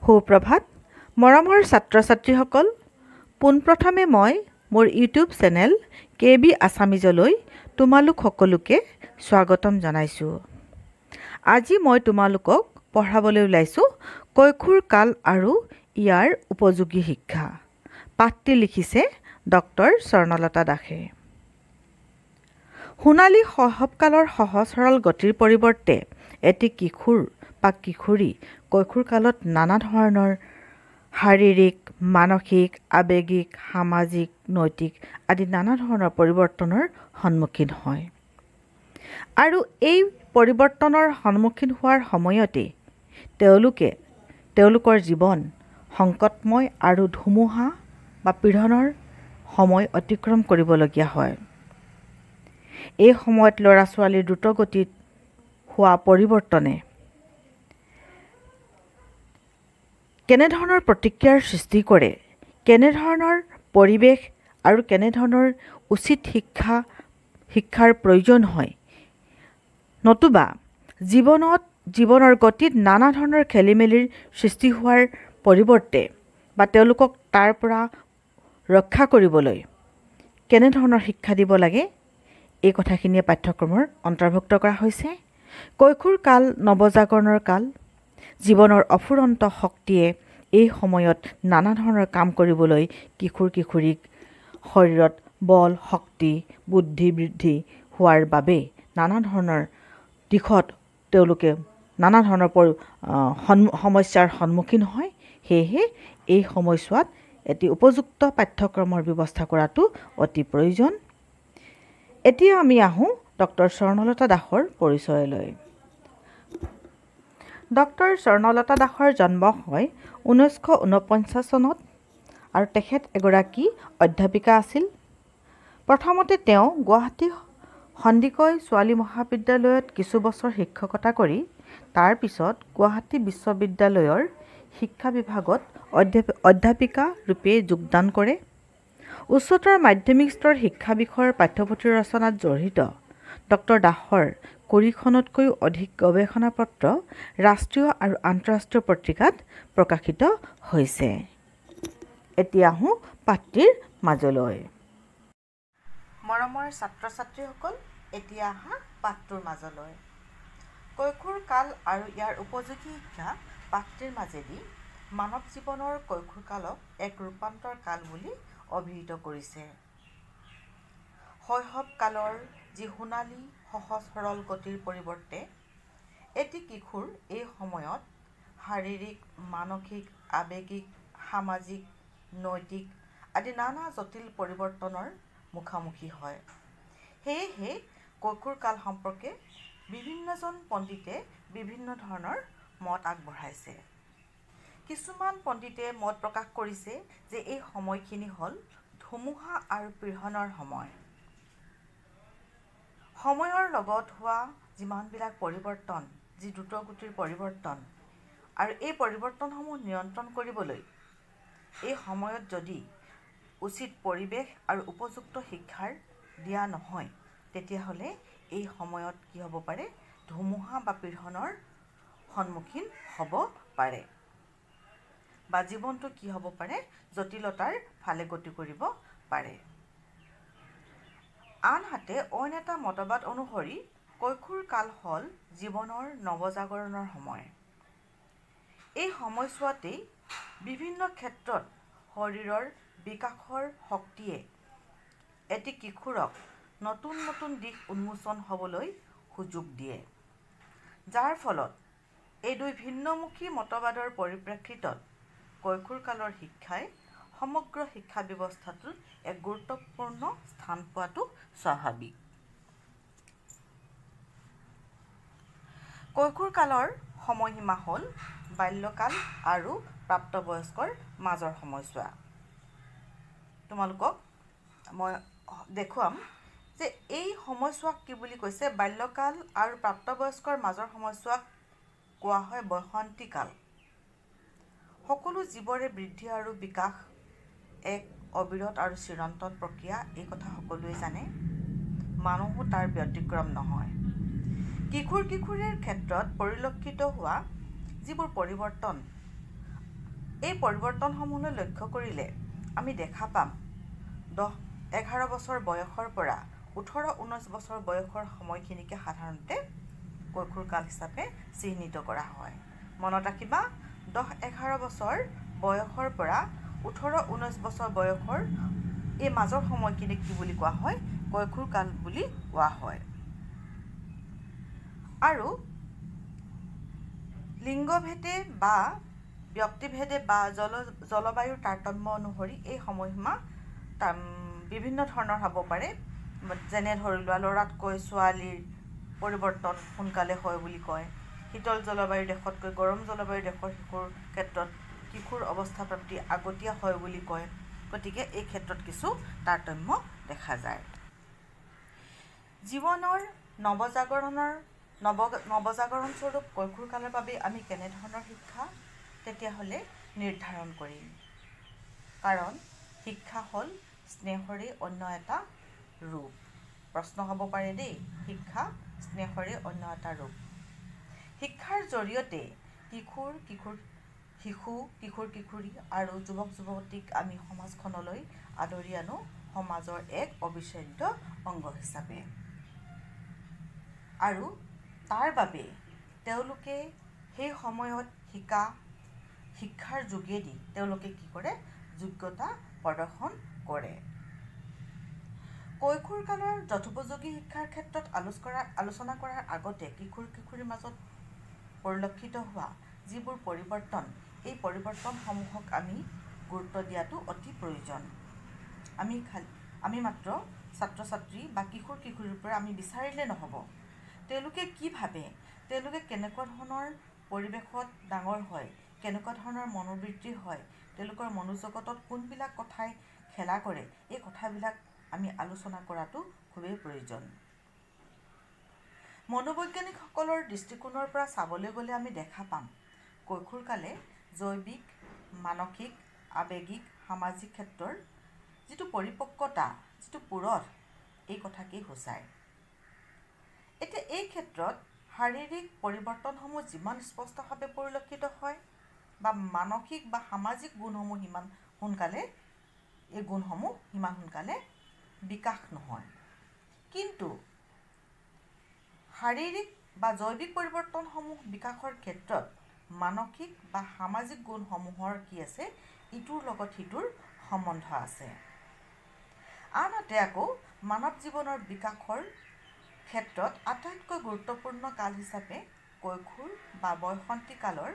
সুপ্ৰভাত মৰমৰ ছাত্ৰ-ছাত্ৰীসকল, পোনপ্ৰথমে মই মোৰ ইউটিউব চেনেল KB আছামিজলৈ তোমালোক সকলোকে স্বাগতম জনাইছোঁ। আজি মই তোমালোকক পঢ়াবলৈ ওলাইছোঁ কৈশোৰ কাল আৰু ইয়াৰ উপযোগী শিক্ষা। পাঠটি লিখিছে ডক্টৰ স্বৰ্ণলতা দাসে। সোণালী শৈশৱকালৰ সহজ সৰল গতিৰ পৰিৱৰ্তে এটি কিশোৰ বা কিশোৰী কৈশোৰ কালত নানা ধৰণৰ শাৰীৰিক, মানসিক, আৱেগিক, সামাজিক, নৈতিক আদি নানা ধৰণৰ পৰিৱৰ্তনৰ সন্মুখীন হয়। আৰু এই পৰিৱৰ্তনৰ সন্মুখীন হোৱাৰ সময়তে তেওঁলোকৰ জীৱন সংকটময় আৰু ধুমুহা বা পীড়নৰ সময় অতিক্ৰম কৰিবলগীয়া হয়। এই সময়ত ল'ৰা ছোৱালীৰ দ্ৰুতগতিত হোৱা পৰিৱৰ্তনে কেনেধৰণৰ প্ৰতিক্ৰিয়াৰ সৃষ্টি কৰে, কেনেধৰণৰ পৰিৱেশ আৰু কেনেধৰণৰ উচিত শিক্ষাৰ প্ৰয়োজন হয়, নতুবা জীৱনৰ গতিত নানা ধৰণৰ খেলিমেলিৰ সৃষ্টি হোৱাৰ পৰিৱৰ্তে বা তেওঁলোকক তাৰ পৰা ৰক্ষা কৰিবলৈ কেনেধৰণৰ শিক্ষা দিব লাগে, এই কথাখিনিয়ে পাঠ্যক্ৰমৰ অন্তৰ্ভুক্ত কৰা হৈছে। কৈশোৰ কাল নৱজাগৰণৰ কাল। জীৱনৰ অফুৰন্ত শক্তিয়ে এই সময়ত নানা ধৰণৰ কাম কৰিবলৈ কিশোৰ কিশোৰীক শৰীৰত বল, শক্তি, বুদ্ধি বৃদ্ধি হোৱাৰ বাবে নানা ধৰণৰ দিশত তেওঁলোকে নানা ধৰণৰ সমস্যাৰ সন্মুখীন হয়। সেয়েহে এই সময়ছোৱাত এটি উপযুক্ত পাঠ্যক্ৰমৰ ব্যৱস্থা কৰাটো অতি প্ৰয়োজন। এতিয়া আমি আহোঁ ডক্টৰ স্বৰ্ণলতা দাসৰ পৰিচয়লৈ। ডক্টৰ স্বৰ্ণলতা দাসৰ জন্ম হয় 1949 চনত আৰু তেখেত এগৰাকী অধ্যাপিকা আছিল। প্ৰথমতে তেওঁ গুৱাহাটী সন্দিকৈ ছোৱালী মহাবিদ্যালয়ত কিছু বছৰ শিক্ষকতা কৰি তাৰ পিছত গুৱাহাটী বিশ্ববিদ্যালয়ৰ শিক্ষা বিভাগত অধ্যাপিকা ৰূপে যোগদান কৰে। উচ্চতৰ মাধ্যমিক স্তৰৰ শিক্ষা বিষয়ৰ পাঠ্যপুথি ৰচনাত জড়িত ডক্টৰ দাসৰ ২০খনতকৈও অধিক গৱেষণা পত্ৰ ৰাষ্ট্ৰীয় আৰু আন্তঃৰাষ্ট্ৰীয় পত্ৰিকাত প্ৰকাশিত হৈছে। এতিয়া আহোঁ পাঠটিৰ মাজলৈ। মৰমৰ ছাত্ৰ-ছাত্ৰীসকল, এতিয়া আহা পাঠটোৰ মাজলৈ। কৈশোৰ কাল আৰু ইয়াৰ উপযোগী শিক্ষা পাঠটিৰ মাজেদি মানৱ জীৱনৰ কৈশোৰ কালক এক ৰূপান্তৰ কাল বুলি অভিহিত কৰিছে। শৈশৱ কালৰ যি সোণালী সহজ সৰল গতিৰ পৰিৱৰ্তে এটি কিশোৰ এই সময়ত শাৰীৰিক, মানসিক, আৱেগিক, সামাজিক, নৈতিক আদি নানা জটিল পৰিৱৰ্তনৰ মুখামুখি হয়। সেয়েহে কৈশোৰ কাল সম্পৰ্কে বিভিন্নজন পণ্ডিতে বিভিন্ন ধৰণৰ মত আগবঢ়াইছে। কিছুমান পণ্ডিতে মত প্ৰকাশ কৰিছে যে এই সময়খিনি হ'ল ধুমুহা আৰু পীড়নৰ সময়। সময়ৰ লগত হোৱা যিমানবিলাক পৰিৱৰ্তন, যি দ্ৰুতগতিৰ পৰিৱৰ্তন আৰু এই পৰিৱৰ্তনসমূহ নিয়ন্ত্ৰণ কৰিবলৈ এই সময়ত যদি উচিত পৰিৱেশ আৰু উপযুক্ত শিক্ষাৰ দিয়া নহয়, তেতিয়াহ'লে এই সময়ত কি হ'ব পাৰে, ধুমুহা বা পীড়নৰ সন্মুখীন হ'ব পাৰে বা জীৱনটো কি হ'ব পাৰে, জটিলতাৰ ফালে গতি কৰিব পাৰে। আনহাতে অইন এটা মতবাদ অনুসৰি কৈশোৰ কাল হ'ল জীৱনৰ নৱজাগৰণৰ সময়। এই সময়ছোৱাতেই বিভিন্ন ক্ষেত্ৰত শৰীৰৰ বিকাশৰ শক্তিয়ে এটি কিশোৰক নতুন নতুন দিশ উন্মোচন হ'বলৈ সুযোগ দিয়ে, যাৰ ফলত এই দুই ভিন্নমুখী মতবাদৰ পৰিপ্ৰেক্ষিতত কৈশোৰ কালৰ শিক্ষাই সমগ্ৰ শিক্ষা ব্যৱস্থাটোত এক গুৰুত্বপূৰ্ণ স্থান পোৱাটো স্বাভাৱিক। কৈশোৰ কালৰ সময়সীমা হ'ল বাল্যকাল আৰু প্ৰাপ্তবয়স্কৰ মাজৰ সময়ছোৱা। তোমালোকক মই দেখুৱাম যে এই সময়ছোৱাক কি বুলি কৈছে। বাল্যকাল আৰু প্ৰাপ্তবয়স্কৰ মাজৰ সময়ছোৱাক কোৱা হয় বসন্তীকাল। সকলো জীৱৰে বৃদ্ধি আৰু বিকাশ এক অবিৰত আৰু চিৰন্তন প্ৰক্ৰিয়া, এই কথা সকলোৱে জানে। মানুহো তাৰ ব্যতিক্ৰম নহয়। কিশোৰ কিশোৰীৰ ক্ষেত্ৰত পৰিলক্ষিত হোৱা যিবোৰ পৰিৱৰ্তন এই পৰিৱৰ্তনসমূহলৈ লক্ষ্য কৰিলে আমি দেখা পাম 10-11 বছৰ বয়সৰ পৰা 18-19 বছৰ বয়সৰ সময়খিনিকে সাধাৰণতে কৈশোৰ কাল হিচাপে চিহ্নিত কৰা হয়। মনত ৰাখিবা 10-11 বছৰ বয়সৰ পৰা 18-19 বছৰ বয়সৰ এই মাজৰ সময়খিনিক কি বুলি কোৱা হয়? কৈশোৰ কাল বুলি কোৱা হয়। আৰু লিংগভেদে বা ব্যক্তিভেদে বা জলবায়ুৰ তাৰতম্য অনুসৰি এই সময়সীমা বিভিন্ন ধৰণৰ হ'ব পাৰে। যেনে ধৰি লোৱা ল'ৰাতকৈ ছোৱালীৰ পৰিৱৰ্তন সোনকালে হয় বুলি কয়। শীতল জলবায়ুৰ দেশতকৈ গৰম জলবায়ুৰ দেশৰ শিশুৰ ক্ষেত্ৰত কিশোৰ অৱস্থাপ্ৰাপ্তি আগতীয়া হয় বুলি কয়। গতিকে এই ক্ষেত্ৰত কিছু তাৰতম্য দেখা যায়। জীৱনৰ নৱজাগৰণ স্বৰূপ কৈশোৰ কালৰ বাবে আমি কেনেধৰণৰ শিক্ষা তেতিয়াহ'লে নিৰ্ধাৰণ কৰিম? কাৰণ শিক্ষা হ'ল স্নেহৰে অন্য এটা ৰূপ। প্ৰশ্ন হ'ব পাৰে দেই, শিক্ষা স্নেহৰে অন্য এটা ৰূপ। শিক্ষাৰ জৰিয়তে শিশু কিশোৰী আৰু যুৱক যুৱতীক আমি সমাজখনলৈ আদৰি আনো সমাজৰ এক অবিচ্ছেদ্য অংগ হিচাপে। আৰু তাৰ বাবে তেওঁলোকে সেই সময়ত শিক্ষাৰ যোগেদি তেওঁলোকে কি কৰে? যোগ্যতা প্ৰদৰ্শন কৰে। কৈশোৰ কালৰ যথোপযোগী শিক্ষাৰ ক্ষেত্ৰত আলোচনা কৰাৰ আগতে কিশোৰীৰ মাজত পৰিলক্ষিত হোৱা যিবোৰ পৰিৱৰ্তন, এই পৰিৱৰ্তনসমূহক আমি গুৰুত্ব দিয়াটো অতি প্ৰয়োজন। আমি মাত্ৰ ছাত্ৰ ছাত্ৰী বা কিশোৰীৰ পৰা আমি বিচাৰিলে নহ'ব। তেওঁলোকে কি ভাবে, তেওঁলোকে কেনেকুৱা ধৰণৰ পৰিৱেশত ডাঙৰ হয়, কেনেকুৱা ধৰণৰ মনোবৃত্তিৰ হয়, তেওঁলোকৰ মনোজগতত কোনবিলাক কথাই খেলা কৰে, এই কথাবিলাক আমি আলোচনা কৰাটো খুবেই প্ৰয়োজন। মনোবৈজ্ঞানিকসকলৰ দৃষ্টিকোণৰ পৰা চাবলৈ গ'লে আমি দেখা পাম কৈশোৰকালে জৈৱিক, মানসিক, আৱেগিক, সামাজিক ক্ষেত্ৰৰ যিটো পৰিপক্কতা, যিটো পুৰঠ, এই কথাকেই সূচায়। এতিয়া এই ক্ষেত্ৰত শাৰীৰিক পৰিৱৰ্তনসমূহ যিমান স্পষ্টভাৱে পৰিলক্ষিত হয় বা মানসিক বা সামাজিক গুণসমূহ সিমান সোনকালে বিকাশ নহয়। কিন্তু শাৰীৰিক বা জৈৱিক পৰিৱৰ্তনসমূহ বিকাশৰ ক্ষেত্ৰত মানসিক বা সামাজিক গুণসমূহৰ কি আছে? ইটোৰ লগত সিটোৰ সম্বন্ধ আছে। আনহাতে আকৌ মানৱ জীৱনৰ বিকাশৰ ক্ষেত্ৰত আটাইতকৈ গুৰুত্বপূৰ্ণ কাল হিচাপে কৈশোৰ বা বয়সন্তি কালৰ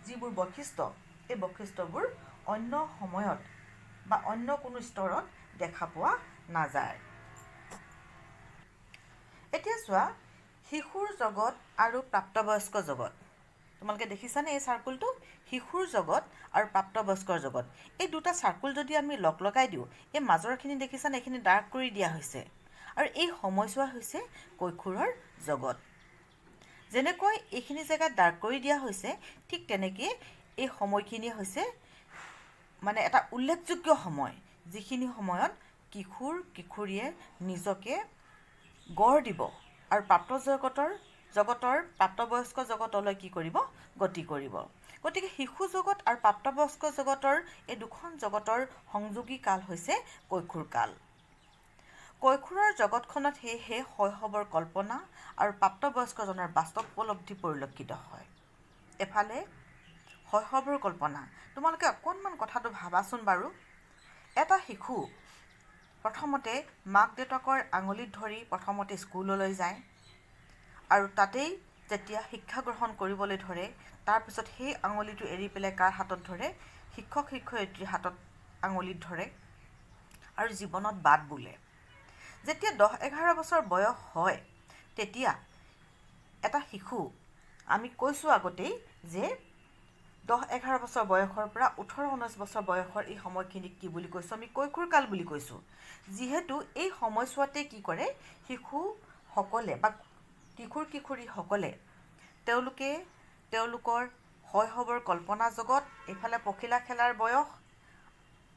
যিবোৰ বৈশিষ্ট্য, এই বৈশিষ্ট্যবোৰ অন্য সময়ত বা অন্য কোনো স্তৰত দেখা পোৱা নাযায়। এতিয়া চোৱা, শিশুৰ জগত আৰু প্ৰাপ্তবয়স্ক জগত। তোমালোকে দেখিছানে এই চাৰ্কুলটো? শিশুৰ জগত আৰু প্ৰাপ্তবয়স্কৰ জগত। এই দুটা চাৰ্কুল যদি আমি লগাই দিওঁ, এই মাজৰখিনি দেখিছানে? এইখিনি ডাৰ্ক কৰি দিয়া হৈছে। আৰু এই সময়ছোৱা হৈছে কৈশোৰৰ জগত। যেনেকৈ এইখিনি জেগাত ডাৰ্ক কৰি দিয়া হৈছে, ঠিক তেনেকৈ এই সময়খিনি হৈছে মানে এটা উল্লেখযোগ্য সময়, যিখিনি সময়ত কিশোৰীয়ে নিজকে গঢ় দিব আৰু প্ৰাপ্তবয়স্ক জগতলৈ কি কৰিব? গতি কৰিব। গতিকে শিশু জগত আৰু প্ৰাপ্তবয়স্ক জগতৰ এই দুখন জগতৰ সংযোগী কাল হৈছে কৈশোৰ কাল। কৈশোৰৰ জগতখনত সেয়েহে শৈশৱৰ কল্পনা আৰু প্ৰাপ্তবয়স্কজনৰ বাস্তৱ উপলব্ধি পৰিলক্ষিত হয়। এফালে শৈশৱৰ কল্পনা, তোমালোকে অকণমান কথাটো ভাবাচোন বাৰু। এটা শিশু প্ৰথমতে মাক দেউতাকৰ আঙুলিত ধৰি প্ৰথমতে স্কুললৈ যায় আৰু তাতেই যেতিয়া শিক্ষা গ্ৰহণ কৰিবলৈ ধৰে, তাৰপিছত সেই আঙুলিটো এৰি পেলাই কাৰ হাতত ধৰে? শিক্ষক শিক্ষয়িত্ৰীৰ হাতত আঙুলিত ধৰে আৰু জীৱনত বাট বোলে। যেতিয়া 10-11 বছৰ বয়স হয়, তেতিয়া এটা শিশু, আমি কৈছোঁ আগতেই যে 10-11 বছৰ বয়সৰ পৰা 18-19 বছৰ বয়সৰ এই সময়খিনিক কি বুলি কৈছোঁ? আমি কৈশোৰ কাল বুলি কৈছোঁ। যিহেতু এই সময়ছোৱাতে কি কৰে? শিশুসকলে বা কিশোৰীসকলে তেওঁলোকে তেওঁলোকৰ শৈশৱৰ কল্পনা জগত, এইফালে পখিলা খেলাৰ বয়স,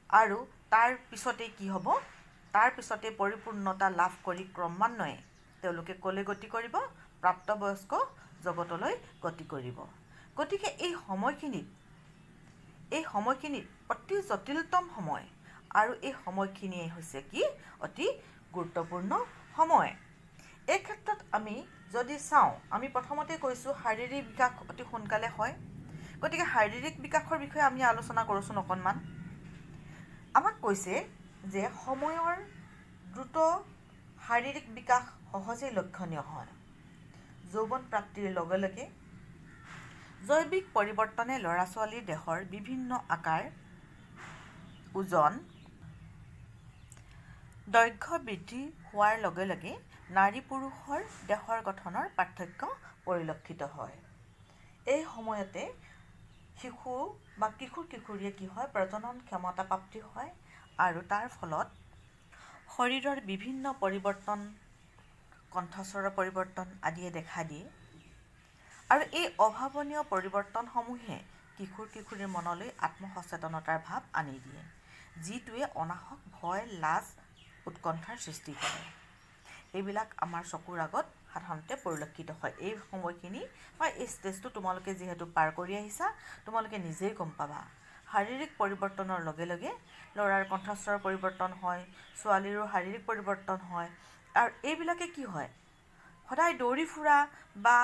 আৰু তাৰ পিছতে কি হ'ব? তাৰ পিছতে পৰিপূৰ্ণতা লাভ কৰি ক্ৰমান্বয়ে তেওঁলোকে ক'লৈ গতি কৰিব? প্ৰাপ্তবয়স্ক জগতলৈ গতি কৰিব। গতিকে এই সময়খিনিত এই সময়খিনি অতি জটিলতম সময় আৰু এই সময়খিনিয়ে হৈছে কি অতি গুৰুত্বপূৰ্ণ সময়। এই ক্ষেত্ৰত আমি যদি চাওঁ, আমি প্ৰথমতে কৈছোঁ শাৰীৰিক বিকাশ অতি সোনকালে হয়। গতিকে শাৰীৰিক বিকাশৰ বিষয়ে আমি আলোচনা কৰোঁচোন অকণমান। আমাক কৈছে যে সময়ৰ দ্ৰুত শাৰীৰিক বিকাশ সহজেই লক্ষণীয় হয়। যৌৱন প্ৰাপ্তিৰ লগে লগে জৈৱিক পৰিৱৰ্তনে ল'ৰা ছোৱালীৰ দেহৰ বিভিন্ন আকাৰ, ওজন, দৈৰ্ঘ্য বৃদ্ধি হোৱাৰ লগে লগে নাৰী পুৰুষৰ দেহৰ গঠনৰ পাৰ্থক্য পৰিলক্ষিত হয়। এই সময়তে শিশু বা কিশোৰ কিশোৰীয়ে কি হয় প্ৰজনন ক্ষমতা প্ৰাপ্তি হয় আৰু তাৰ ফলত শৰীৰৰ বিভিন্ন পৰিৱৰ্তন, কণ্ঠস্বৰৰ পৰিৱৰ্তন আদিয়ে দেখা দিয়ে। আৰু এই অভাৱনীয় পৰিৱৰ্তনসমূহে কিশোৰ কিশোৰীৰ মনলৈ আত্মসচেতনতাৰ ভাৱ আনি দিয়ে, যিটোৱে অনাহক ভয়, লাজ, উৎকণ্ঠাৰ সৃষ্টি কৰে। এইবিলাক আমাৰ চকুৰ আগত সাধাৰণতে পৰিলক্ষিত হয়। এই সময়খিনি বা এই ষ্টেজটো তোমালোকে যিহেতু পাৰ কৰি আহিছা, তোমালোকে নিজেই গম পাবা। শাৰীৰিক পৰিৱৰ্তনৰ লগে লগে ল'ৰাৰ কণ্ঠস্বৰৰ পৰিৱৰ্তন হয়, ছোৱালীৰো শাৰীৰিক পৰিৱৰ্তন হয়। আৰু এইবিলাকে কি হয়, সদায় দৌৰি ফুৰা বা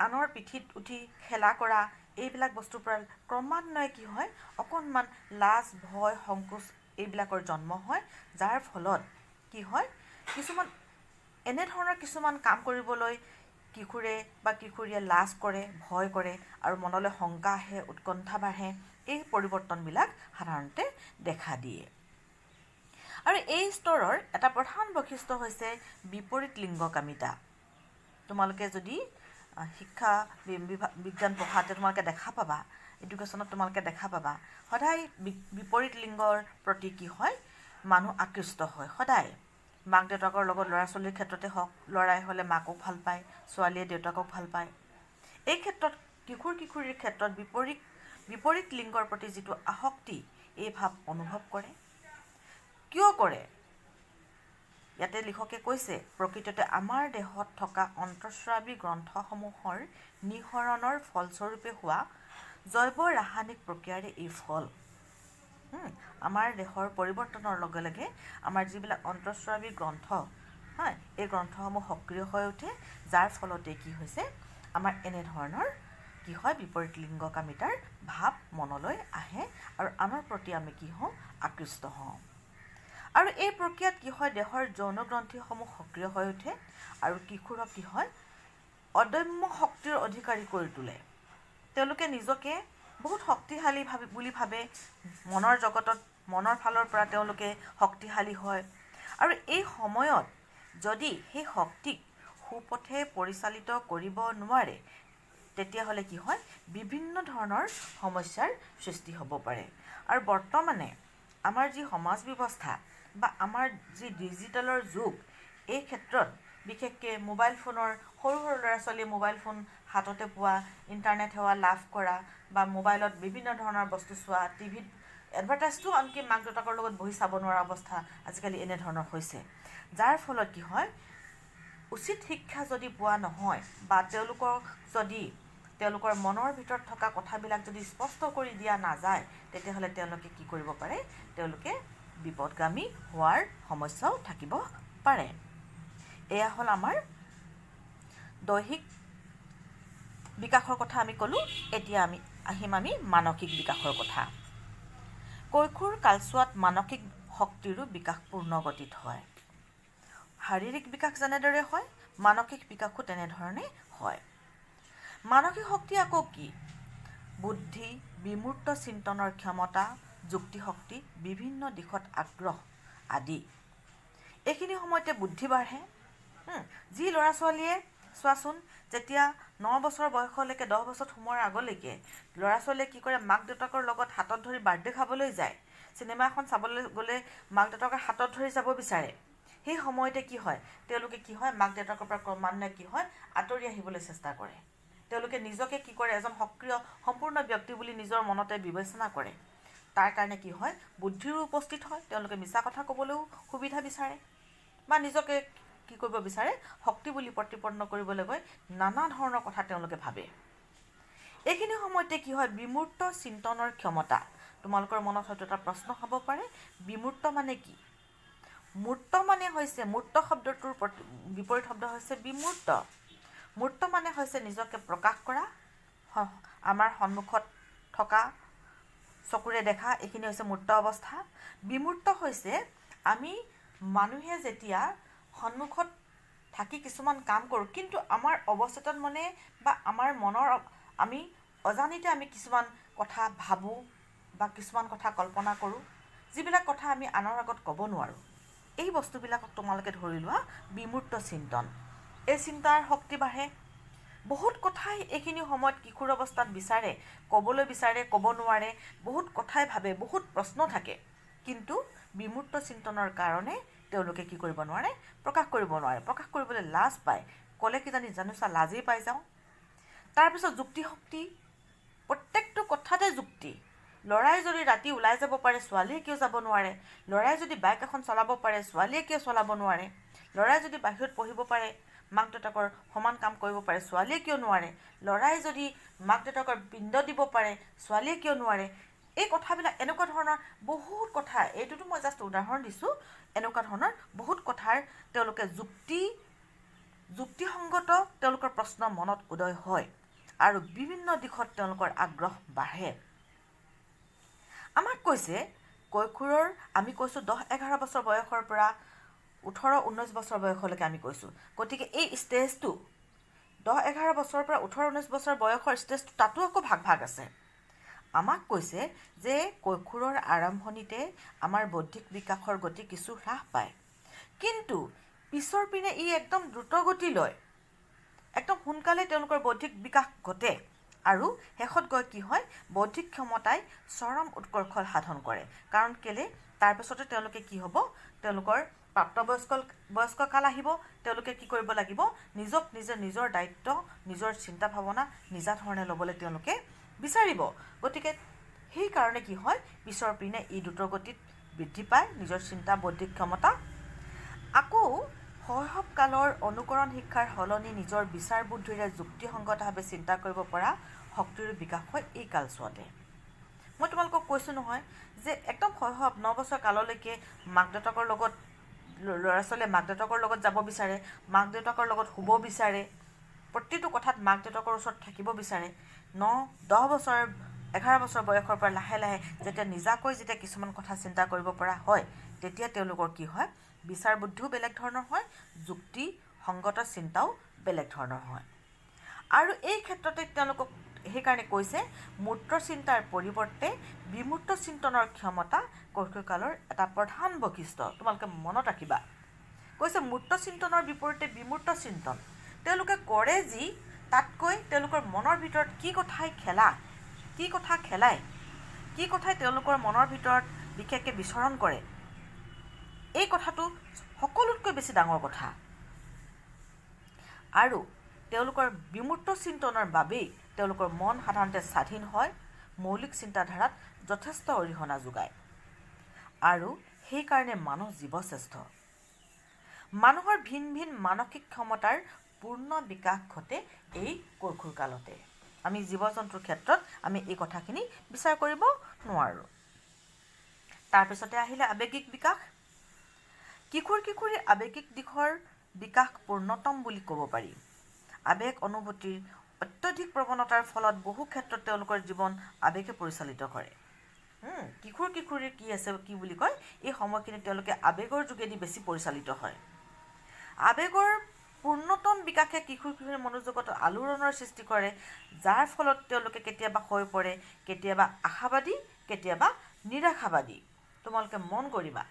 আনৰ পিঠিত উঠি খেলা কৰা, এইবিলাক বস্তুৰ পৰা ক্ৰমান্বয়ে কি হয় অকণমান লাজ, ভয়, সংকোচ এইবিলাকৰ জন্ম হয়, যাৰ ফলত কি হয় এনেধৰণৰ কিছুমান কাম কৰিবলৈ কিশোৰে বা কিশোৰীয়ে লাজ কৰে, ভয় কৰে আৰু মনলৈ শংকা আহে, উৎকণ্ঠা বাঢ়ে। এই পৰিৱৰ্তনবিলাক সাধাৰণতে দেখা দিয়ে। আৰু এই স্তৰৰ এটা প্ৰধান বৈশিষ্ট্য হৈছে বিপৰীত লিংগকামিতা। তোমালোকে যদি শিক্ষা বিজ্ঞান পঢ়াতে তোমালোকে দেখা পাবা, এডুকেশ্যনত তোমালোকে দেখা পাবা, সদায় বিপৰীত লিংগৰ প্ৰতি কি হয় মানুহ আকৃষ্ট হয়। সদায় মাক দেউতাকৰ লগত ল'ৰা ছোৱালীৰ ক্ষেত্ৰতে হওক, ল'ৰাই হ'লে মাকক ভাল পায়, ছোৱালীয়ে দেউতাকক ভাল পায়। এই ক্ষেত্ৰত কিশোৰ কিশোৰীৰ ক্ষেত্ৰত বিপৰীত লিংগৰ প্ৰতি যিটো আসক্তি, এই ভাৱ অনুভৱ কৰে। কিয় কৰে? ইয়াতে লিখকে কৈছে, প্ৰকৃততে আমাৰ দেহত থকা অন্তঃস্ৰাৱী গ্ৰন্থসমূহৰ নিঃসৰণৰ ফলস্বৰূপে হোৱা জৈৱ ৰাসায়নিক প্ৰক্ৰিয়াৰে এই ফল। আমাৰ দেহৰ পৰিৱৰ্তনৰ লগে লগে আমাৰ যিবিলাক অন্তঃস্ৰাৱী গ্ৰন্থ, এই গ্ৰন্থসমূহ সক্ৰিয় হৈ উঠে, যাৰ ফলতে কি হৈছে আমাৰ এনেধৰণৰ কি হয় বিপৰীত লিংগকামিতাৰ ভাৱ মনলৈ আহে আৰু আনৰ প্ৰতি আমি কি হওঁ আকৃষ্ট হওঁ। আৰু এই প্ৰক্ৰিয়াত কি হয় দেহৰ যৌন গ্ৰন্থিসমূহ সক্ৰিয় হৈ উঠে আৰু কিশোৰক কি হয় অদম্য শক্তিৰ অধিকাৰী কৰি তোলে। তেওঁলোকে নিজকে বহুত শক্তিশালী বুলি ভাবে, মনৰ জগতত মনৰ ফালৰ পৰা তেওঁলোকে শক্তিশালী হয়। আৰু এই সময়ত যদি সেই শক্তিক সুপথে পৰিচালিত কৰিব নোৱাৰে, তেতিয়াহ'লে কি হয় বিভিন্ন ধৰণৰ সমস্যাৰ সৃষ্টি হ'ব পাৰে। আৰু বৰ্তমানে আমাৰ যি সমাজ ব্যৱস্থা বা আমাৰ যি ডিজিটেলৰ যুগ, এই ক্ষেত্ৰত বিশেষকৈ মোবাইল ফোনৰ সৰু সৰু ল'ৰা ছোৱালীয়ে মোবাইল ফোন হাততে পোৱা, ইণ্টাৰনেট সেৱা লাভ কৰা বা মোবাইলত বিভিন্ন ধৰণৰ বস্তু চোৱা, টিভিত এডভাৰটাইজটো আনকি মাক দেউতাকৰ লগত বহি চাব নোৱাৰা অৱস্থা আজিকালি এনেধৰণৰ হৈছে। যাৰ ফলত কি হয় উচিত শিক্ষা যদি পোৱা নহয় বা তেওঁলোকৰ মনৰ ভিতৰত থকা কথাবিলাক যদি স্পষ্ট কৰি দিয়া নাযায়, তেতিয়াহ'লে তেওঁলোকে কি কৰিব পাৰে, তেওঁলোকে বিপদগামী হোৱাৰ সমস্যাও থাকিব পাৰে। এয়া হ'ল আমাৰ দৈহিক বিকাশৰ কথা আমি ক'লোঁ। এতিয়া আমি আহিম মানসিক বিকাশৰ কথা। কৈশোৰ কালছোৱাত মানসিক শক্তিৰো বিকাশ পূৰ্ণ গতিত হয়। শাৰীৰিক বিকাশ যেনেদৰে হয়, মানসিক বিকাশো তেনেধৰণে হয়। মানসিক শক্তি আকৌ কি? বুদ্ধি, বিমূৰ্ত চিন্তনৰ ক্ষমতা, যুক্তিশক্তি, বিভিন্ন দিশত আগ্ৰহ আদি। এইখিনি সময়তে বুদ্ধি বাঢ়ে। যি ল'ৰা ছোৱালীয়ে চোৱাচোন, যেতিয়া 9 বছৰ বয়সলৈকে 10 বছৰত সোমোৱাৰ আগলৈকে ল'ৰা ছোৱালীয়ে কি কৰে, মাক দেউতাকৰ লগত হাতত ধৰি বাৰ্থডে খাবলৈ যায়, চিনেমা এখন চাবলৈ গ'লে মাক দেউতাকৰ হাতত ধৰি যাব বিচাৰে। সেই সময়তে কি হয় তেওঁলোকে কি হয় মাক দেউতাকৰ পৰা ক্ৰমান্বয়ে কি হয় আঁতৰি আহিবলৈ চেষ্টা কৰে। তেওঁলোকে নিজকে কি কৰে এজন সক্ৰিয় সম্পূৰ্ণ ব্যক্তি বুলি নিজৰ মনতে বিবেচনা কৰে। তাৰ কাৰণে কি হয় বুদ্ধিৰো উপস্থিত হয়, তেওঁলোকে মিছা কথা ক'বলৈও সুবিধা বিচাৰে বা নিজকে কি কৰিব বিচাৰে শক্তি বুলি প্ৰতিপন্ন কৰিবলৈ গৈ নানা ধৰণৰ কথা তেওঁলোকে ভাবে। এইখিনি সময়তে কি হয় বিমূৰ্ত চিন্তনৰ ক্ষমতা, তোমালোকৰ মনত হয়তো এটা প্ৰশ্ন হ'ব পাৰে, বিমূৰ্ত মানে কি? মূৰ্ত মানে হৈছে, মূৰ্ত শব্দটোৰ বিপৰীত শব্দ হৈছে বিমূৰ্ত। মূৰ্ত মানে হৈছে নিজকে প্ৰকাশ কৰা, আমাৰ সন্মুখত থকা, চকুৰে দেখা, এইখিনি হৈছে মূৰ্ত অৱস্থা। বিমূৰ্ত হৈছে আমি মানুহে যেতিয়া সন্মুখত থাকি কিছুমান কাম কৰোঁ, কিন্তু আমাৰ অৱচেতন মনে বা আমাৰ মনৰ আমি অজানিতে আমি কিছুমান কথা ভাবোঁ বা কিছুমান কথা কল্পনা কৰোঁ, যিবিলাক কথা আমি আনৰ আগত ক'ব নোৱাৰোঁ। এই বস্তুবিলাকক তোমালোকে ধৰি লোৱা বিমূৰ্ত চিন্তন। এই চিন্তাৰ শক্তি বাঢ়ে। বহুত কথাই এইখিনি সময়ত কিশোৰ অৱস্থাত বিচাৰে, ক'বলৈ বিচাৰে, ক'ব নোৱাৰে, বহুত কথাই ভাবে, বহুত প্ৰশ্ন থাকে, কিন্তু বিমূৰ্ত চিন্তনৰ কাৰণে তেওঁলোকে কি কৰিব নোৱাৰে? প্ৰকাশ কৰিব নোৱাৰে। প্ৰকাশ কৰিবলৈ লাজ পায়। ক'লে কিজানি জানোচা লাজেই পাই যাওঁ। তাৰপিছত যুক্তিশক্তি, প্ৰত্যেকটো কথাতে যুক্তি। ল'ৰাই যদি ৰাতি ওলাই যাব পাৰে, ছোৱালীয়ে কিয় যাব নোৱাৰে? ল'ৰাই যদি বাইক এখন চলাব পাৰে, ছোৱালীয়ে কিয় চলাব নোৱাৰে? ল'ৰাই যদি বাহিৰত পঢ়িব পাৰে, মাক দেউতাকৰ সমান কাম কৰিব পাৰে, ছোৱালীয়ে কিয় নোৱাৰে? ল'ৰাই যদি মাক দেউতাকৰ পিণ্ড দিব পাৰে, ছোৱালীয়ে কিয় নোৱাৰে? এই কথাবিলাক এনেকুৱা ধৰণৰ বহুত কথা, এইটোতো মই জাষ্ট উদাহৰণ দিছোঁ, এনেকুৱা ধৰণৰ বহুত কথাৰ তেওঁলোকে যুক্তিসংগত তেওঁলোকৰ প্ৰশ্ন মনত উদয় হয় আৰু বিভিন্ন দিশত তেওঁলোকৰ আগ্ৰহ বাঢ়ে। আমাক কৈছে কৈশোৰৰ, আমি কৈছোঁ 10-11 বছৰ বয়সৰ পৰা 18-19 বছৰ বয়সলৈকে আমি কৈছোঁ। গতিকে এই ষ্টেজটো 10-11 বছৰৰ পৰা 18-19 বছৰ বয়সৰ ষ্টেজটো, তাতো আকৌ ভাগ ভাগ আছে। আমাক কৈছে যে কৈশোৰৰ আৰম্ভণিতে আমাৰ বৌদ্ধিক বিকাশৰ গতি কিছু হ্ৰাস পায়, কিন্তু পিছৰ পিনে ই একদম দ্ৰুত গতি লয়, একদম সোনকালে তেওঁলোকৰ বৌদ্ধিক বিকাশ ঘটে আৰু শেষত গৈ কি হয়? বৌদ্ধিক ক্ষমতাই চৰম উৎকৰ্ষ সাধন কৰে। কাৰণ কেলে? তাৰপিছতে তেওঁলোকে কি হ'ব? তেওঁলোকৰ প্ৰাপ্তবয়স্ক কাল আহিব। তেওঁলোকে কি কৰিব লাগিব? নিজক নিজে নিজৰ দায়িত্ব, নিজৰ চিন্তা ভাৱনা নিজা ধৰণে ল'বলৈ তেওঁলোকে বিচাৰিব। গতিকে সেইকাৰণে কি হয়? পিছৰ পিনে ই দ্ৰুতগতিত বৃদ্ধি পায়, নিজৰ চিন্তা বৌদ্ধিক ক্ষমতা। আকৌ শৈশৱকালৰ অনুকৰণ শিক্ষাৰ সলনি নিজৰ বিচাৰ বুদ্ধিৰে যুক্তিসংগতভাৱে চিন্তা কৰিব পৰা শক্তিৰ বিকাশ হয় এই কালছোৱাতে। মই তোমালোকক কৈছোঁ নহয় যে একদম শৈশৱ 9 বছৰ কাললৈকে মাক দেউতাকৰ লগত, ল'ৰা ছোৱালীয়ে মাক দেউতাকৰ লগত যাব বিচাৰে, মাক দেউতাকৰ লগত শুব বিচাৰে, প্ৰতিটো কথাত মাক দেউতাকৰ ওচৰত থাকিব বিচাৰে। 9-10 বছৰ 11 বছৰ বয়সৰ পৰা লাহে লাহে যেতিয়া নিজাকৈ কিছুমান কথা চিন্তা কৰিব পৰা হয়, তেতিয়া তেওঁলোকৰ কি হয়? বিচাৰ বুদ্ধিও বেলেগ ধৰণৰ হয়, যুক্তিসংগত চিন্তাও বেলেগ ধৰণৰ হয়। আৰু এই ক্ষেত্ৰতে তেওঁলোকক সেইকাৰণে কৈছে মূৰ্ত চিন্তাৰ পৰিৱৰ্তে বিমূৰ্ত চিন্তনৰ ক্ষমতা কৈশোৰকালৰ এটা প্ৰধান বৈশিষ্ট্য। তোমালোকে মনত ৰাখিবা। কৈছে মূৰ্ত চিন্তনৰ বিপৰীতে বিমূৰ্ত চিন্তন। তেওঁলোকে কৰে যি, তাতকৈ তেওঁলোকৰ মনৰ ভিতৰত কি কথাই খেলায়, কি কথাই তেওঁলোকৰ মনৰ ভিতৰত বিশেষকৈ বিচৰণ কৰে, এই কথাটো সকলোতকৈ বেছি ডাঙৰ কথা। আৰু তেওঁলোকৰ বিমূৰ্ত চিন্তনৰ বাবেই তেওঁলোকৰ মন সাধাৰণতে স্বাধীন হয়, মৌলিক চিন্তাধাৰাত যথেষ্ট অৰিহণা যোগায়। আৰু সেইকাৰণে মানুহ জীৱশ্ৰেষ্ঠ। মানুহৰ ভিন ভিন মানসিক ক্ষমতাৰ পূৰ্ণ বিকাশ ঘটে এই কৈশোৰকালতে। আমি জীৱ জন্তুৰ ক্ষেত্ৰত আমি এই কথাখিনি বিচাৰ কৰিব নোৱাৰোঁ। তাৰপিছতে আহিলে আৱেগিক বিকাশ। কিশোৰ-কিশোৰীৰ আৱেগিক দিশৰ বিকাশ পূৰ্ণতম বুলি ক'ব পাৰি। আৱেগ অনুভূতিৰ অত্যধিক প্ৰৱণতাৰ ফলত বহু ক্ষেত্ৰত তেওঁলোকৰ জীৱন আৱেগে পৰিচালিত কৰে। কিশোৰ-কিশোৰীৰ কি বুলি কয়? এই সময়খিনিত তেওঁলোকে আৱেগৰ যোগেদি বেছি পৰিচালিত হয়। আৱেগৰ পূৰ্ণতম বিকাশে কিশোৰ-কিশোৰীৰ মনোজগতত আলোড়নৰ সৃষ্টি কৰে, যাৰ ফলত তেওঁলোকে কেতিয়াবা হৈ পৰে, কেতিয়াবা আশাবাদী, কেতিয়াবা নিৰাশাবাদী। তোমালোকে মন কৰিবা,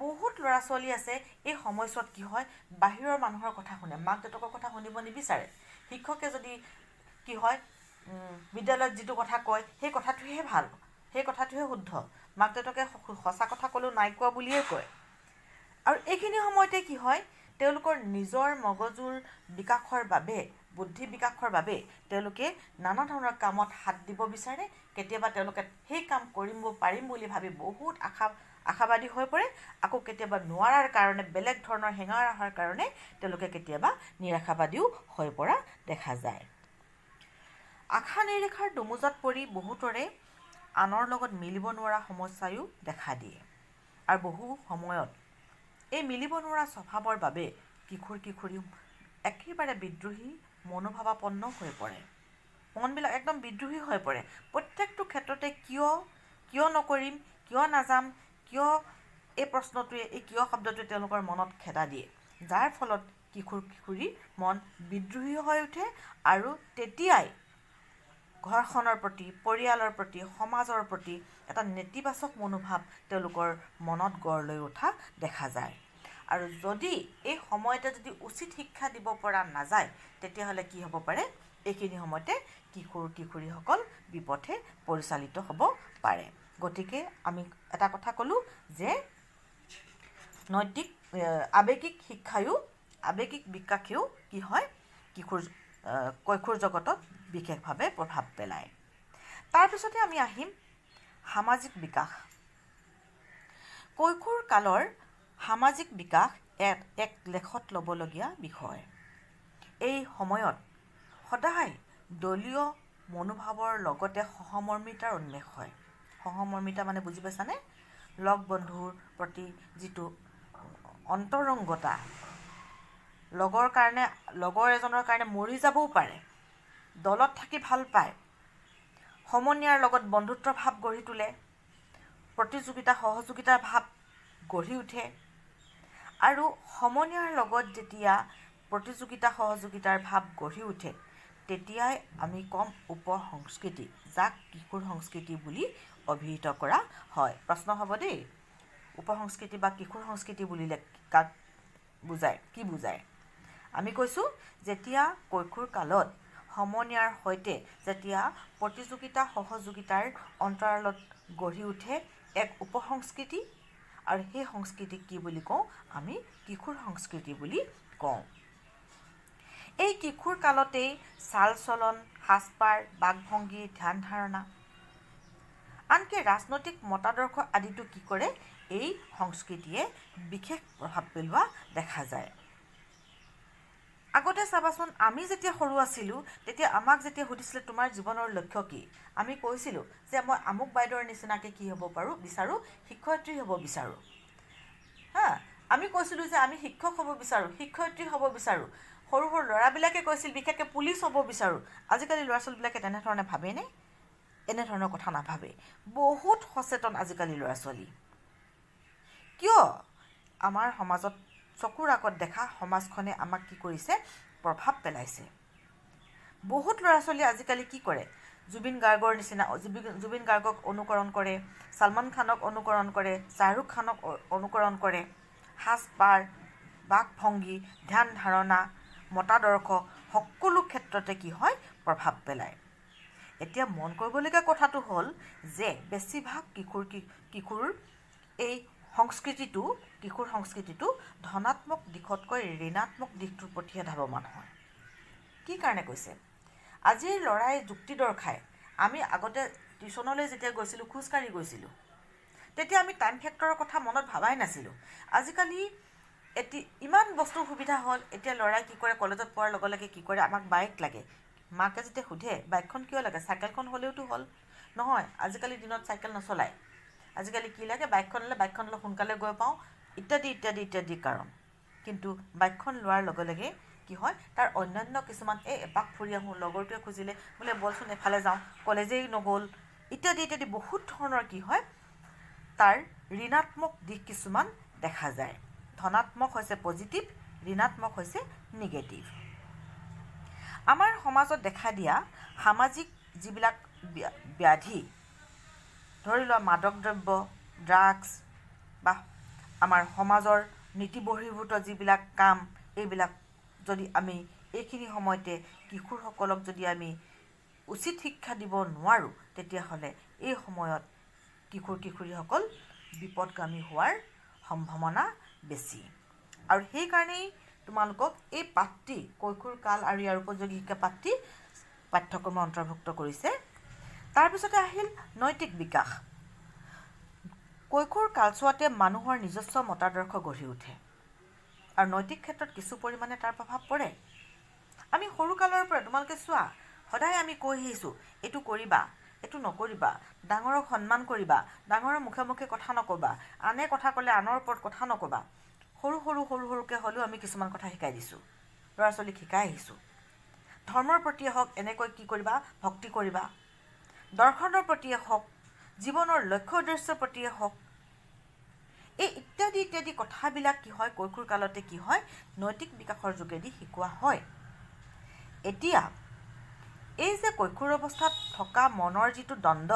বহুত ল'ৰা ছোৱালী আছে এই সময়ছোৱাত কি হয়? বাহিৰৰ মানুহৰ কথা শুনে, মাক দেউতাকৰ কথা শুনিব নিবিচাৰে। শিক্ষকে যদি কি হয় বিদ্যালয়ত যিটো কথা কয়, সেই কথাটোহে ভাল, সেই কথাটোহে শুদ্ধ। মাক দেউতাকে সঁচা কথা ক'লেও নাই কোৱা বুলিয়েই কয়। আৰু এইখিনি সময়তে কি হয়? তেওঁলোকৰ নিজৰ মগজুৰ বিকাশৰ বাবে, বুদ্ধি বিকাশৰ বাবে তেওঁলোকে নানা ধৰণৰ কামত হাত দিব বিচাৰে। কেতিয়াবা তেওঁলোকে সেই কাম পাৰিম বুলি ভাবি বহুত আশাবাদী হৈ পৰে, আকৌ কেতিয়াবা নোৱাৰাৰ কাৰণে, বেলেগ ধৰণৰ হেঙাৰ অহাৰ কাৰণে তেওঁলোকে কেতিয়াবা নিৰাশাবাদীও হৈ পৰা দেখা যায়। আশা নিৰাশাৰ দোমোজাত পৰি বহুতৰে আনৰ লগত মিলিব নোৱাৰা সমস্যায়ো দেখা দিয়ে আৰু বহু সময়ত এই মিলিব নোৱাৰা স্বভাৱৰ বাবে কিশোৰ কিশোৰী একেবাৰে বিদ্ৰোহী মনোভাৱাপন্ন হৈ পৰে মনবিলাক একদম বিদ্ৰোহী হৈ পৰে প্ৰত্যেকটো ক্ষেত্ৰতে কিয় নকৰিম কিয় নাযাম কিয় এই প্ৰশ্নটোৱে এই কিয় শব্দটোৱে তেওঁলোকৰ মনত খেদা দিয়ে যাৰ ফলত কিশোৰ কিশোৰীৰ মন বিদ্ৰোহী হৈ উঠে আৰু তেতিয়াই ঘৰখনৰ প্ৰতি পৰিয়ালৰ প্ৰতি সমাজৰ প্ৰতি এটা নেতিবাচক মনোভাৱ তেওঁলোকৰ মনত গঢ় লৈ উঠা দেখা যায় আৰু যদি এই সময়তে যদি উচিত শিক্ষা দিব পৰা নাযায় তেতিয়াহ'লে কি হ'ব পাৰে এইখিনি সময়তে কিশোৰ কিশোৰীসকল বিপথে পৰিচালিত হ'ব পাৰে গতিকে আমি এটা কথা ক'লোঁ যে নৈতিক আৱেগিক শিক্ষায়ো আৱেগিক বিকাশেও কি হয় কৈশোৰ জগতত বিশেষভাৱে প্ৰভাৱ পেলায় তাৰপিছতে আমি আহিম সামাজিক বিকাশ কৈশোৰ কালৰ সামাজিক বিকাশ এক লেখত ল'বলগীয়া বিষয় এই সময়ত সদায় দলীয় মনোভাৱৰ লগতে সহমৰ্মিতাৰ উন্মেষ হয় সহমৰ্মিতা মানে বুজি পাইছানে লগ বন্ধুৰ প্ৰতি যিটো অন্তৰংগতা লগৰ এজনৰ কাৰণে মৰি যাবও পাৰে দলত থাকি ভাল পায় সমনীয়াৰ লগত বন্ধুত্বৰ ভাৱ গঢ়ি তোলে প্ৰতিযোগিতা সহযোগিতাৰ ভাৱ গঢ়ি উঠে আৰু সমনীয়াৰ লগত যেতিয়া প্ৰতিযোগিতা সহযোগিতাৰ ভাৱ গঢ়ি উঠে তেতিয়াই আমি কম উপসংস্কৃতি যাক কিশোৰ সংস্কৃতি বুলি অভিহিত কৰা হয় প্ৰশ্ন হ'ব দেই উপসংস্কৃতি বা কিশোৰ সংস্কৃতি বুলিলে কাক বুজায় কি বুজায় আমি কৈছোঁ যেতিয়া কৈশোৰ কালত সমনীয়াৰ সৈতে যেতিয়া প্ৰতিযোগিতা সহযোগিতাৰ অন্তৰালত গঢ়ি উঠে এক উপসংস্কৃতি আৰু সেই সংস্কৃতিক কি বুলি কওঁ আমি কিশোৰ সংস্কৃতি বুলি কওঁ এই কিশোৰ কালতেই চাল চলন সাজপাৰ বাকভংগী ধ্যান ধাৰণা আনকি ৰাজনৈতিক মতাদৰ্শ আদিতো কি কৰে এই সংস্কৃতিয়ে বিশেষ প্ৰভাৱ পেলোৱা দেখা যায় আগতে চাবাচোন আমি যেতিয়া সৰু আছিলোঁ তেতিয়া আমাক যেতিয়া সুধিছিলে তোমাৰ জীৱনৰ লক্ষ্য কি আমি কৈছিলোঁ যে মই আমুক বাইদেউৰ নিচিনাকৈ কি হ'ব পাৰোঁ বিচাৰোঁ শিক্ষয়িত্ৰী হ'ব বিচাৰোঁ আমি কৈছিলোঁ যে আমি শিক্ষক হ'ব বিচাৰোঁ শিক্ষয়িত্ৰী হ'ব বিচাৰোঁ সৰু সৰু ল'ৰাবিলাকে কৈছিল বিশেষকৈ পুলিচ হ'ব বিচাৰোঁ আজিকালি ল'ৰা ছোৱালীবিলাকে তেনেধৰণে ভাবেনে এনেধৰণৰ কথা নাভাবে বহুত সচেতন আজিকালি ল'ৰা ছোৱালী কিয় আমাৰ সমাজত চকুৰ আগত দেখা সমাজখনে আমাক কি কৰিছে প্ৰভাৱ পেলাইছে বহুত ল'ৰা ছোৱালী আজিকালি কি কৰে জুবিন গাৰ্গৰ নিচিনা জুবিন গাৰ্গক অনুকৰণ কৰে সলমান খানক অনুকৰণ কৰে শ্বাহৰুখ খানক অনুকৰণ কৰে সাজপাৰ বাকভংগী ধ্যান ধাৰণা মতাদৰ্শ সকলো ক্ষেত্ৰতে কি হয় প্ৰভাৱ পেলায় এতিয়া মন কৰিবলগীয়া কথাটো হ'ল যে বেছিভাগ কিশোৰ এই সংস্কৃতিটো কিশোৰ সংস্কৃতিটো ধনাত্মক দিশতকৈ ঋণাত্মক দিশটোৰ প্ৰতিহে ধাৱমান হয় কি কাৰণে কৈছে আজিৰ ল'ৰাই যুক্তি দৰ্শায় আমি আগতে টিউশ্যনলৈ যেতিয়া গৈছিলোঁ খোজকাঢ়ি গৈছিলোঁ তেতিয়া আমি টাইম ফেক্টৰৰ কথা মনত ভাবাই নাছিলোঁ আজিকালি ইমান বস্তুৰ সুবিধা হ'ল এতিয়া ল'ৰাই কি কৰে কলেজত পোৱাৰ লগে লগে কি কৰে আমাক বাইক লাগে মাকে যেতিয়া সোধে বাইকখন কিয় লাগে চাইকেলখন হ'লেওতো হ'ল নহয় আজিকালি দিনত চাইকেল নচলায় আজিকালি কি লাগে বাইকখন লৈ সোনকালে গৈ পাওঁ ইত্যাদি ইত্যাদি ইত্যাদি কাৰণ কিন্তু বাইকখন লোৱাৰ লগে লগে কি হয় তাৰ অন্যান্য কিছুমান এপাক ফুৰি আহোঁ লগৰটোৱে খুজিলে বোলে বলচোন এফালে যাওঁ কলেজেই নগ'ল ইত্যাদি ইত্যাদি বহুত ধৰণৰ কি হয় তাৰ ঋণাত্মক দিশ কিছুমান দেখা যায় ধনাত্মক হৈছে পজিটিভ ঋণাত্মক হৈছে নিগেটিভ আমাৰ সমাজত দেখা দিয়া সামাজিক যিবিলাক ব্যাধি ধৰি লোৱা মাদক দ্ৰব্য ড্ৰাগছ বা আমাৰ সমাজৰ নীতি বহিৰ্ভূত যিবিলাক কাম এইবিলাক যদি আমি এইখিনি সময়তে কিশোৰসকলক যদি আমি উচিত শিক্ষা দিব নোৱাৰোঁ তেতিয়াহ'লে এই সময়ত কিশোৰ কিশোৰীসকল বিপদগামী হোৱাৰ সম্ভাৱনা বেছি আৰু সেইকাৰণেই তোমালোকক এই পাঠটি কৈশোৰ কাল আৰু ইয়াৰ উপযোগী শিক্ষা পাঠটি পাঠ্যক্ৰমে অন্তৰ্ভুক্ত কৰিছে তাৰপিছতে আহিল নৈতিক বিকাশ কৈশোৰ কালছোৱাতে মানুহৰ নিজস্ব মতাদৰ্শ গঢ়ি উঠে আৰু নৈতিক ক্ষেত্ৰত কিছু পৰিমাণে তাৰ প্ৰভাৱ পৰে আমি সৰু কালৰ পৰা তোমালোকে চোৱা সদায় আমি কৈ আহিছোঁ এইটো কৰিবা এইটো নকৰিবা, ডাঙৰক সন্মান কৰিবা, ডাঙৰৰ মুখে মুখে কথা নক'বা, আনে কথা ক'লে আনৰ ওপৰত কথা নক'বা। সৰুকৈ হ'লেও আমি কিছুমান কথা শিকাই দিছোঁ, ল'ৰা ছোৱালীক শিকাই আহিছোঁ। ধৰ্মৰ প্ৰতিয়ে হওক এনেকৈ কি কৰিবা, ভক্তি কৰিবা। দৰ্শনৰ প্ৰতিয়ে হওক, জীৱনৰ লক্ষ্য উদ্দেশ্যৰ প্ৰতিয়ে হওক, এই ইত্যাদি কথাবিলাক কি হয়, কৈশোৰ কালতে কি হয়, নৈতিক বিকাশৰ যোগেদি শিকোৱা হয়। এতিয়া এই যে কৈশোৰ অৱস্থাত থকা মনৰ যিটো দ্বন্দ্ব,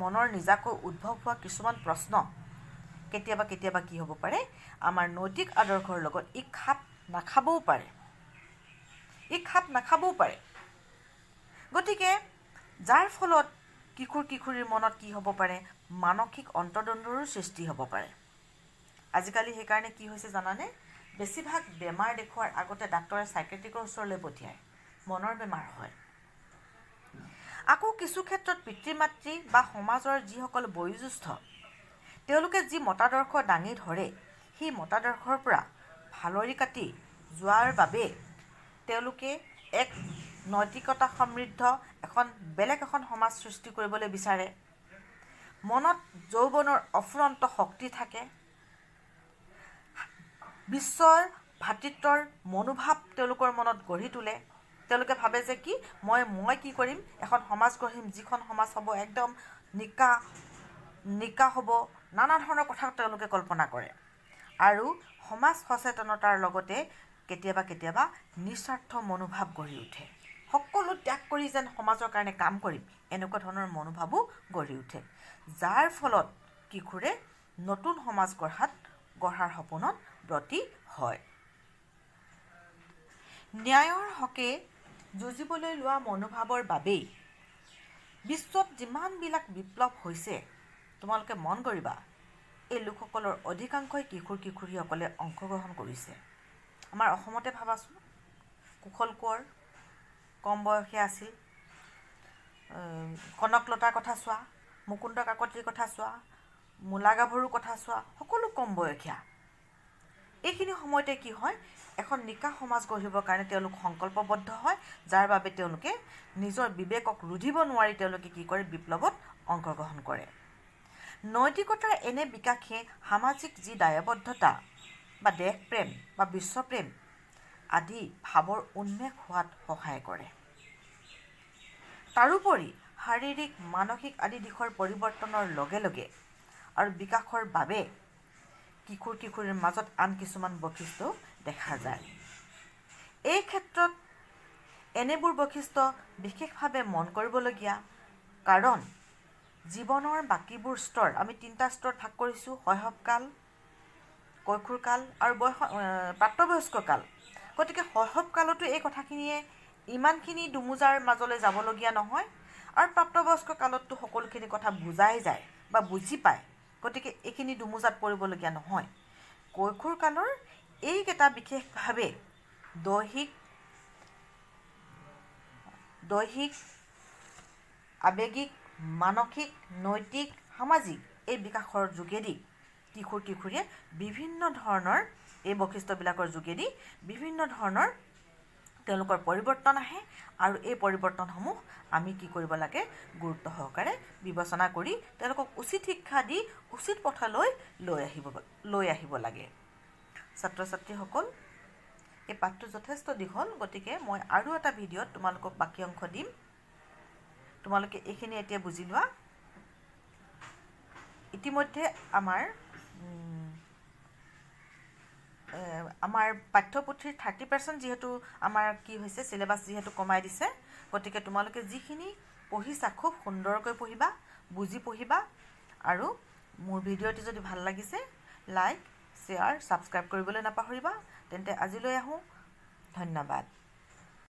মনৰ নিজাকৈ উদ্ভৱ হোৱা কিছুমান প্ৰশ্ন, কেতিয়াবা কি হ'ব পাৰে, আমাৰ নৈতিক আদৰ্শৰ লগত ই খাপ নাখাবও পাৰে। গতিকে যাৰ ফলত কিশোৰীৰ মনত কি হ'ব পাৰে, মানসিক অন্তৰ্দ্বন্দ্বৰো সৃষ্টি হ'ব পাৰে। আজিকালি সেইকাৰণে কি হৈছে জানানে, বেছিভাগ বেমাৰ দেখুৱাৰ আগতে ডাক্তৰে চাইকেট্ৰিকৰ ওচৰলৈ পঠিয়ায়, মনৰ বেমাৰ হয়। আকৌ কিছু ক্ষেত্ৰত পিতৃ মাতৃ বা সমাজৰ যিসকল বয়োজ্যেষ্ঠ, তেওঁলোকে যি মতাদৰ্শ দাঙি ধৰে, সেই মতাদৰ্শৰ পৰা ফালৰি কাটি যোৱাৰ বাবে তেওঁলোকে এক নৈতিকতা সমৃদ্ধ বেলেগ এখন সমাজ সৃষ্টি কৰিবলৈ বিচাৰে। মনত যৌৱনৰ অফুৰন্ত শক্তি থাকে, বিশ্বৰ ভাতৃত্বৰ মনোভাৱ তেওঁলোকৰ মনত গঢ়ি তোলে। তেওঁলোকে ভাবে যে কি, মই কি কৰিম, এখন সমাজ গঢ়িম, যিখন সমাজ হ'ব একদম নিকা হ'ব, নানা ধৰণৰ কথা তেওঁলোকে কল্পনা কৰে। আৰু সমাজ সচেতনতাৰ লগতে কেতিয়াবা নিস্বাৰ্থ মনোভাৱ গঢ়ি উঠে। সকলো ত্যাগ কৰি যেন সমাজৰ কাৰণে কাম কৰিম, এনেকুৱা ধৰণৰ মনোভাৱো গঢ়ি উঠে। যাৰ ফলত কিশোৰে নতুন সমাজ গঢ়াৰ সপোনত ব্ৰতী হয়। ন্যায়ৰ হকে যুঁজিবলৈ লোৱা মনোভাৱৰ বাবেই বিশ্বত যিমানবিলাক বিপ্লৱ হৈছে, তোমালোকে মন কৰিবা, এই লোকসকলৰ অধিকাংশই কিশোৰীসকলে অংশগ্ৰহণ কৰিছে। আমাৰ অসমতে ভাবাচোন, কুশল কোঁৱৰ কম বয়সীয়া আছিল, কনকলতাৰ কথা চোৱা, মুকুন্দ কাকতিৰ কথা চোৱা, মূলা গাভৰুৰ কথা চোৱা, সকলো কম বয়সীয়া। এইখিনি সময়তে কি হয়, এখন নিকা সমাজ গঢ়িবৰ কাৰণে তেওঁলোক সংকল্পবদ্ধ হয়, যাৰ বাবে তেওঁলোকে নিজৰ বিবেকক ৰুধিব নোৱাৰি তেওঁলোকে কি কৰে, বিপ্লৱত অংশগ্ৰহণ কৰে। নৈতিকতাৰ এনে বিকাশে সামাজিক যি দায়বদ্ধতা বা দেশপ্ৰেম বা বিশ্বপ্ৰেম আদি ভাৱৰ উন্মেষ হোৱাত সহায় কৰে। তাৰোপৰি শাৰীৰিক, মানসিক আদি দিশৰ পৰিৱৰ্তনৰ লগে লগে আৰু বিকাশৰ বাবে কিশোৰীৰ মাজত আন কিছুমান বৈশিষ্ট্য দেখা যায়। এই ক্ষেত্ৰত এনেবোৰ বৈশিষ্ট্য বিশেষভাৱে মন কৰিবলগীয়া, কাৰণ জীৱনৰ বাকীবোৰ স্তৰ, আমি 3টা স্তৰত ভাগ কৰিছোঁ, শৈশৱকাল, কৈশোৰকাল আৰু প্ৰাপ্তবয়স্ক কাল। গতিকে শৈশৱকালতো এই কথাখিনিয়ে ইমানখিনি দুমোজাৰ মাজলৈ যাবলগীয়া নহয়, আৰু প্ৰাপ্তবয়স্ক কালততো সকলোখিনি কথা বুজাই যায় বা বুজি পায়। গতিকে এইখিনি দুমোজাত পৰিবলগীয়া নহয়। কৈশোৰ কালৰ এইকেইটা বিশেষভাৱে দৈহিক, আৱেগিক, মানসিক, নৈতিক, সামাজিক এই বিকাশৰ যোগেদি কিশোৰীয়ে বিভিন্ন ধৰণৰ, এই বৈশিষ্ট্যবিলাকৰ যোগেদি বিভিন্ন ধৰণৰ তেওঁলোকৰ পৰিৱৰ্তন আহে। আৰু এই পৰিৱৰ্তনসমূহ আমি কি কৰিব লাগে, গুৰুত্ব সহকাৰে বিবেচনা কৰি তেওঁলোকক উচিত শিক্ষা দি উচিত পথলৈ লৈ আহিব লাগে। ছাত্ৰ ছাত্ৰীসকল, এই পাঠটো যথেষ্ট দীঘল, গতিকে মই আৰু এটা ভিডিঅ'ত তোমালোকক বাকী অংশ দিম। তোমালোকে এইখিনি এতিয়া বুজি লোৱা। ইতিমধ্যে আমাৰ পাঠ্যপুথিৰ 30% যিহেতু আমাৰ কি হৈছে, চিলেবাছ যিহেতু কমাই দিছে, গতিকে তোমালোকে যিখিনি পঢ়িছা খুব সুন্দৰকৈ পঢ়িবা, বুজি পঢ়িবা। আৰু মোৰ ভিডিঅ'টি যদি ভাল লাগিছে, লাইক, শ্বেয়াৰ, ছাবস্ক্ৰাইব কৰিবলৈ নাপাহৰিবা। তেন্তে আজিলৈ আহোঁ, ধন্যবাদ।